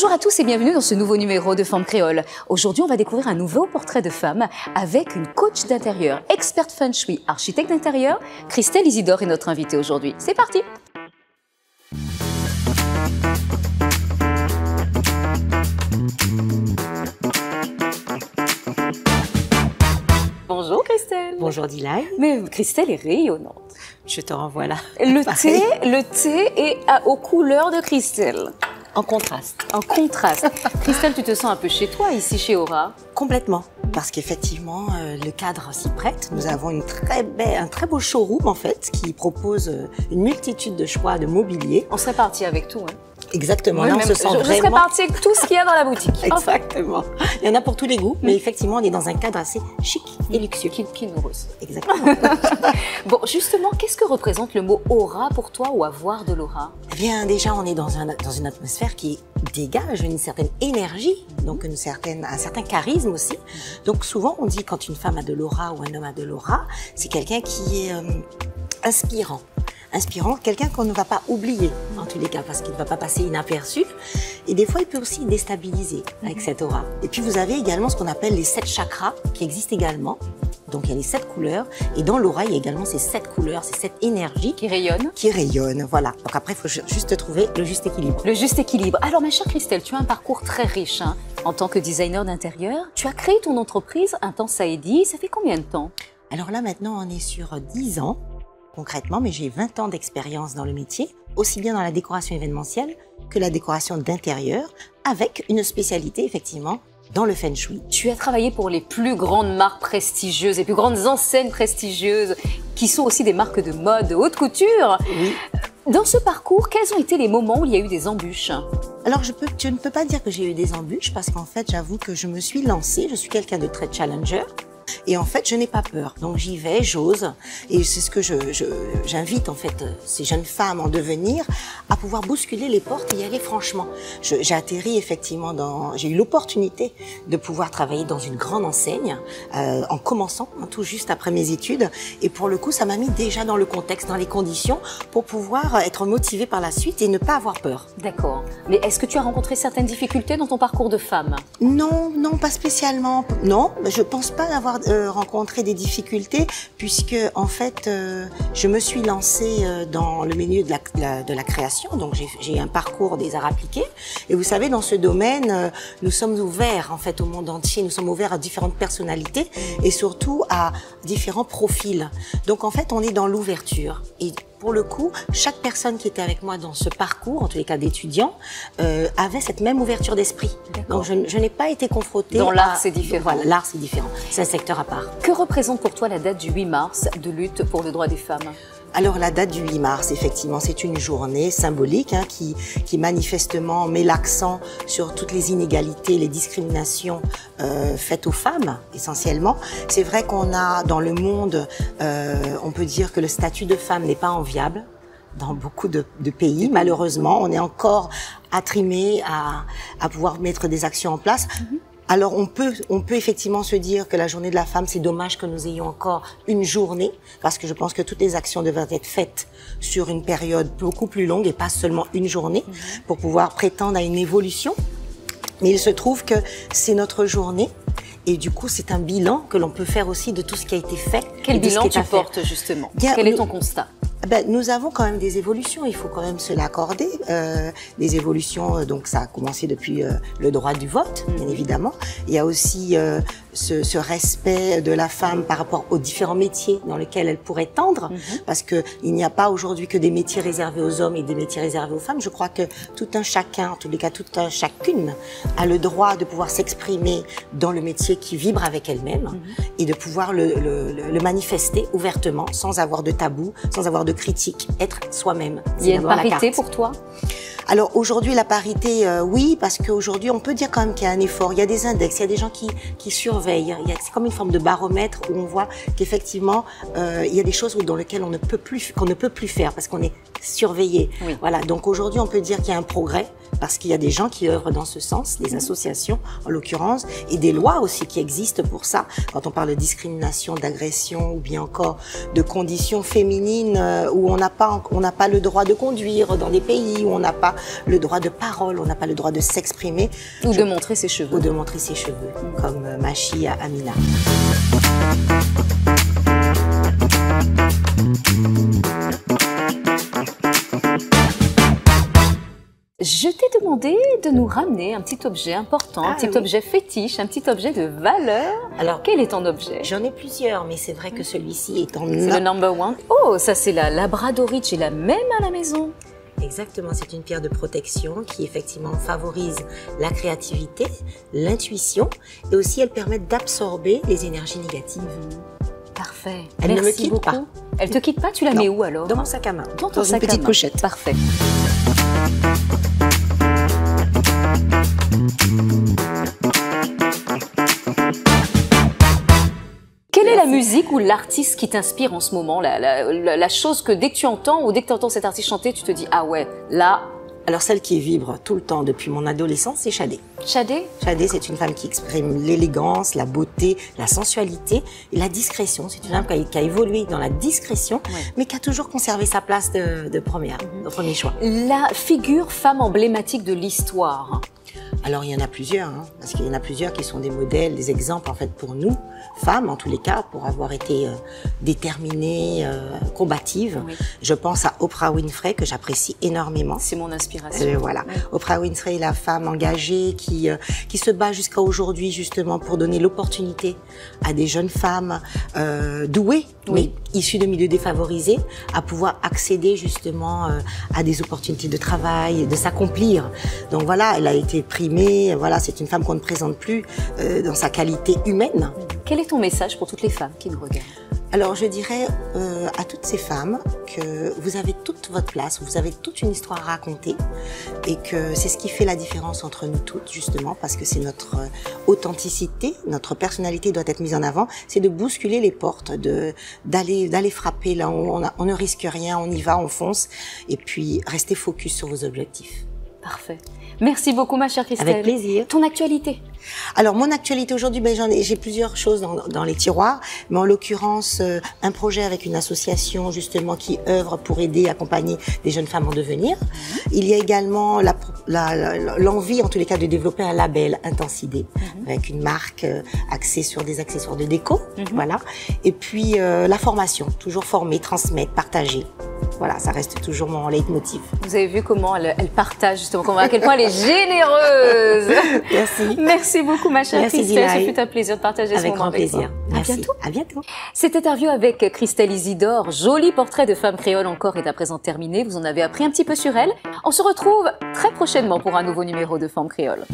Bonjour à tous et bienvenue dans ce nouveau numéro de Femme Créole. Aujourd'hui, on va découvrir un nouveau portrait de femme avec une coach d'intérieur, experte feng shui, architecte d'intérieur. Christelle Isidore est notre invitée aujourd'hui. C'est parti! Bonjour Christelle. Bonjour Dilaï. Mais Christelle est rayonnante. Je te renvoie là. Le thé est aux couleurs de Christelle. En contraste. En contraste. Christelle, tu te sens un peu chez toi ici chez Aura? Complètement. Parce qu'effectivement, le cadre s'y prête. Nous avons un très beau showroom en fait qui propose une multitude de choix de mobilier. On serait parti avec tout. Hein. Exactement. Oui, là, on se sent vraiment... Je serais partie avec tout ce qu'il y a dans la boutique. Exactement. Il y en a pour tous les goûts, mais effectivement, on est dans un cadre assez chic et luxueux. Qui nous reçoit. Exactement. Bon, justement, qu'est-ce que représente le mot aura pour toi ou avoir de l'aura? Eh bien, déjà, on est dans une atmosphère qui dégage une certaine énergie, donc un certain charisme aussi. Donc souvent, on dit quand une femme a de l'aura ou un homme a de l'aura, c'est quelqu'un qui est inspirant. Quelqu'un qu'on ne va pas oublier, en tous les cas, parce qu'il ne va pas passer inaperçu. Et des fois, il peut aussi déstabiliser avec cette aura. Et puis, vous avez également ce qu'on appelle les 7 chakras, qui existent également. Donc, il y a les 7 couleurs. Et dans l'aura, il y a également ces 7 couleurs, ces 7 énergies. Qui rayonnent. Qui rayonnent, voilà. Donc après, il faut juste trouver le juste équilibre. Le juste équilibre. Alors, ma chère Christelle, tu as un parcours très riche, hein, en tant que designer d'intérieur. Tu as créé ton entreprise, Intense Heidi. Ça fait combien de temps? Alors là, maintenant, on est sur 10 ans. Concrètement, mais j'ai 20 ans d'expérience dans le métier, aussi bien dans la décoration événementielle que la décoration d'intérieur, avec une spécialité effectivement dans le feng shui. Tu as travaillé pour les plus grandes marques prestigieuses, les plus grandes enseignes prestigieuses, qui sont aussi des marques de mode, de haute couture. Oui. Dans ce parcours, quels ont été les moments où il y a eu des embûches? Alors, je ne peux pas dire que j'ai eu des embûches, parce qu'en fait, j'avoue que je me suis lancée, je suis quelqu'un de très challenger. Et en fait, je n'ai pas peur. Donc, j'y vais, j'ose. Et c'est ce que j'invite, en fait, ces jeunes femmes en devenir à pouvoir bousculer les portes et y aller franchement. J'ai atterri, effectivement, j'ai eu l'opportunité de pouvoir travailler dans une grande enseigne, en commençant, tout juste après mes études. Et pour le coup, ça m'a mis déjà dans le contexte, dans les conditions, pour pouvoir être motivée par la suite et ne pas avoir peur. D'accord. Mais est-ce que tu as rencontré certaines difficultés dans ton parcours de femme? Non, pas spécialement. Non, je pense pas avoir rencontré des difficultés puisque en fait je me suis lancée dans le milieu de la création, donc j'ai un parcours des arts appliqués et vous savez dans ce domaine nous sommes ouverts en fait au monde entier, nous sommes ouverts à différentes personnalités et surtout à différents profils. Donc en fait on est dans l'ouverture et pour le coup, chaque personne qui était avec moi dans ce parcours, en tous les cas d'étudiants, avait cette même ouverture d'esprit. Donc je n'ai pas été confrontée dans l'art, c'est différent. Voilà, l'art c'est différent. C'est un secteur à part. Que représente pour toi la date du 8 mars de lutte pour le droit des femmes? Alors la date du 8 mars, effectivement, c'est une journée symbolique qui manifestement met l'accent sur toutes les inégalités, les discriminations faites aux femmes, essentiellement. C'est vrai qu'on a dans le monde, on peut dire que le statut de femme n'est pas enviable. Dans beaucoup de pays, malheureusement, on est encore attrimé à pouvoir mettre des actions en place. Alors on peut effectivement se dire que la journée de la femme, c'est dommage que nous ayons encore une journée, parce que je pense que toutes les actions devraient être faites sur une période beaucoup plus longue et pas seulement une journée, pour pouvoir prétendre à une évolution. Mais il se trouve que c'est notre journée. Et du coup, c'est un bilan que l'on peut faire aussi de tout ce qui a été fait. Quel bilan tu portes justement? Quel est ton constat? Nous avons quand même des évolutions, il faut quand même se l'accorder. Des évolutions, donc ça a commencé depuis le droit du vote, bien évidemment. Il y a aussi ce respect de la femme par rapport aux différents métiers dans lesquels elle pourrait tendre, parce que il n'y a pas aujourd'hui que des métiers réservés aux hommes et des métiers réservés aux femmes. Je crois que tout un chacun, en tous les cas toute un chacune, a le droit de pouvoir s'exprimer dans le métier qui vibre avec elle-même et de pouvoir le manifester ouvertement, sans avoir de tabou, sans avoir de critique, être soi-même. Il y a une parité pour toi? Alors aujourd'hui, la parité, oui, parce qu'aujourd'hui, on peut dire quand même qu'il y a un effort. Il y a des index, il y a des gens qui surveillent. C'est comme une forme de baromètre où on voit qu'effectivement, il y a des choses dans lesquelles qu'on ne peut plus faire parce qu'on est surveillée. Oui. Voilà, donc aujourd'hui, on peut dire qu'il y a un progrès parce qu'il y a des gens qui œuvrent dans ce sens, des associations en l'occurrence, et des lois aussi qui existent pour ça. Quand on parle de discrimination, d'agression ou bien encore de conditions féminines où on n'a pas le droit de conduire dans des pays où on n'a pas le droit de parole, on n'a pas le droit de s'exprimer. Ou de montrer ses cheveux. Ou de montrer ses cheveux, comme Machi Amina. Je t'ai demandé de nous ramener un petit objet important, un petit objet fétiche, un petit objet de valeur. Alors, quel est ton objet? J'en ai plusieurs, mais c'est vrai que celui-ci est en... C'est le number one. Oh, ça c'est la labradorite, j'ai la même à la maison. Exactement, c'est une pierre de protection qui effectivement favorise la créativité, l'intuition et aussi elle permet d'absorber les énergies négatives. Parfait. Elle ne me quitte pas. Elle te quitte pas? Tu la mets où alors? Dans mon sac à main. Dans ton sac à main. Une petite pochette. Parfait. Quelle est la musique ou l'artiste qui t'inspire en ce moment, la chose que dès que tu entends ou dès que tu entends cet artiste chanter, tu te dis « Ah ouais, là… » Alors celle qui vibre tout le temps depuis mon adolescence, c'est Shadé. Shadé? Shadé, c'est une femme qui exprime l'élégance, la beauté, la sensualité et la discrétion. C'est une femme qui a évolué dans la discrétion, mais qui a toujours conservé sa place de premier choix. La figure femme emblématique de l'histoire. Alors il y en a plusieurs, parce qu'il y en a plusieurs qui sont des modèles, des exemples en fait pour nous, femmes en tous les cas, pour avoir été déterminées, combatives. Oui. Je pense à Oprah Winfrey que j'apprécie énormément. C'est mon inspiration. Voilà, Oprah Winfrey est la femme engagée qui se bat jusqu'à aujourd'hui justement pour donner l'opportunité à des jeunes femmes douées, mais issues de milieux défavorisés, à pouvoir accéder justement à des opportunités de travail, de s'accomplir. Donc voilà, elle a été primée, voilà, c'est une femme qu'on ne présente plus dans sa qualité humaine. Quel est ton message pour toutes les femmes qui nous regardent? Alors je dirais à toutes ces femmes que vous avez toute votre place, vous avez toute une histoire à raconter et que c'est ce qui fait la différence entre nous toutes justement parce que c'est notre authenticité, notre personnalité doit être mise en avant, c'est de bousculer les portes, d'aller frapper là où on ne risque rien, on y va, on fonce et puis rester focus sur vos objectifs. Parfait. Merci beaucoup ma chère Christelle. Avec plaisir. Ton actualité? Alors mon actualité aujourd'hui, j'ai plusieurs choses dans les tiroirs, mais en l'occurrence un projet avec une association justement qui œuvre pour aider, accompagner des jeunes femmes en devenir. Il y a également l'envie en tous les cas de développer un label Intensidé avec une marque axée sur des accessoires de déco, voilà. Et puis la formation, toujours former, transmettre, partager. Voilà, ça reste toujours mon leitmotiv. Vous avez vu comment elle partage justement, à quel point elle est généreuse. Merci. Merci beaucoup ma chère Christelle, ce fut un plaisir de partager ce moment avec toi. Avec grand plaisir. Merci. À bientôt. À bientôt. Cette interview avec Christelle Isidore, joli portrait de femme créole encore, est à présent terminée. Vous en avez appris un petit peu sur elle. On se retrouve très prochainement pour un nouveau numéro de Femme Créole.